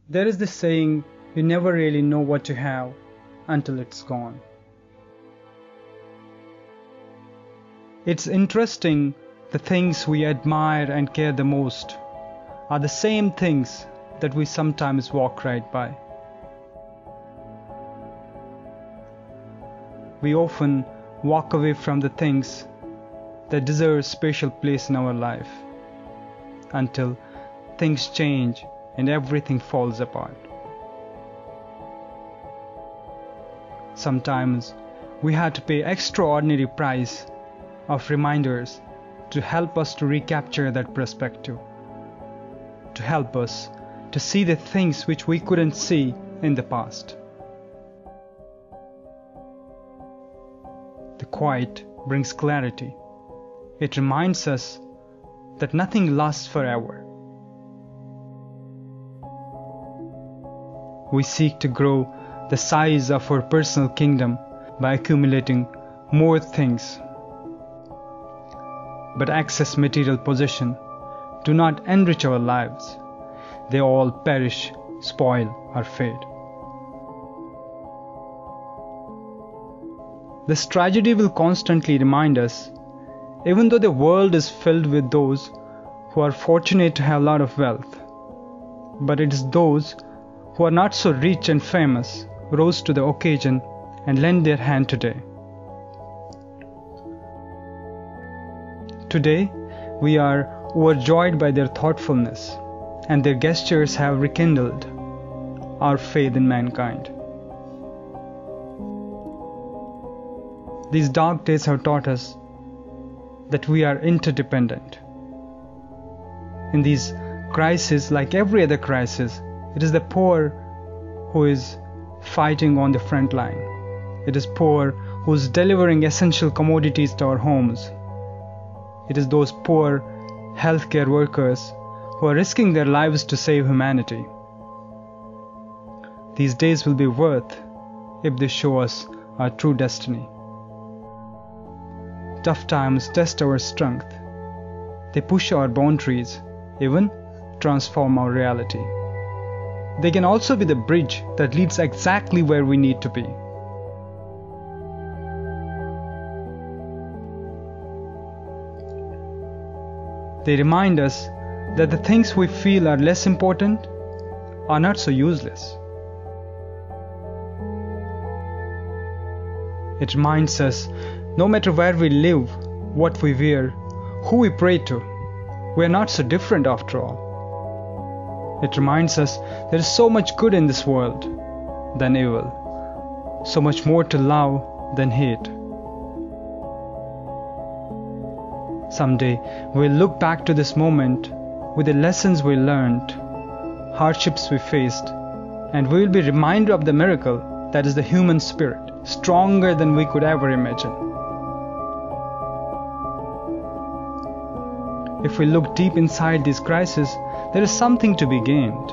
There is this saying, you never really know what you have until it's gone. It's interesting, the things we admire and care the most are the same things that we sometimes walk right by. We often walk away from the things that deserve a special place in our life until things change and everything falls apart. Sometimes we have to pay extraordinary price of reminders to help us to recapture that perspective, to help us to see the things which we couldn't see in the past. The quiet brings clarity. It reminds us that nothing lasts forever. We seek to grow the size of our personal kingdom by accumulating more things. But excess material possession do not enrich our lives. They all perish, spoil, or fade. This tragedy will constantly remind us, even though the world is filled with those who are fortunate to have a lot of wealth, but it is those who are not so rich and famous who rose to the occasion and lend their hand today. Today, we are overjoyed by their thoughtfulness, and their gestures have rekindled our faith in mankind. These dark days have taught us that we are interdependent. In these crises, like every other crisis, it is the poor who is fighting on the front line. It is poor who is delivering essential commodities to our homes. It is those poor healthcare workers who are risking their lives to save humanity. These days will be worth if they show us our true destiny. Tough times test our strength. They push our boundaries, even transform our reality. They can also be the bridge that leads exactly where we need to be. They remind us that the things we feel are less important are not so useless. It reminds us, no matter where we live, what we wear, who we pray to, we are not so different after all. It reminds us there is so much good in this world than evil, so much more to love than hate. Someday we'll look back to this moment with the lessons we learned, hardships we faced, and we will be reminded of the miracle that is the human spirit, stronger than we could ever imagine. If we look deep inside these crises, there is something to be gained.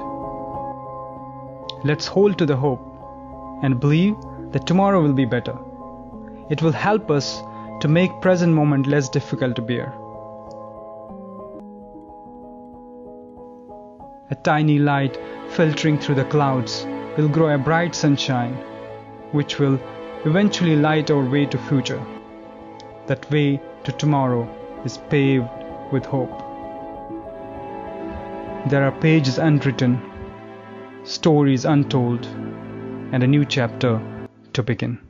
Let's hold to the hope and believe that tomorrow will be better. It will help us to make present moment less difficult to bear. A tiny light filtering through the clouds will grow a bright sunshine, which will eventually light our way to future. That way to tomorrow is paved with hope. There are pages unwritten, stories untold, and a new chapter to begin.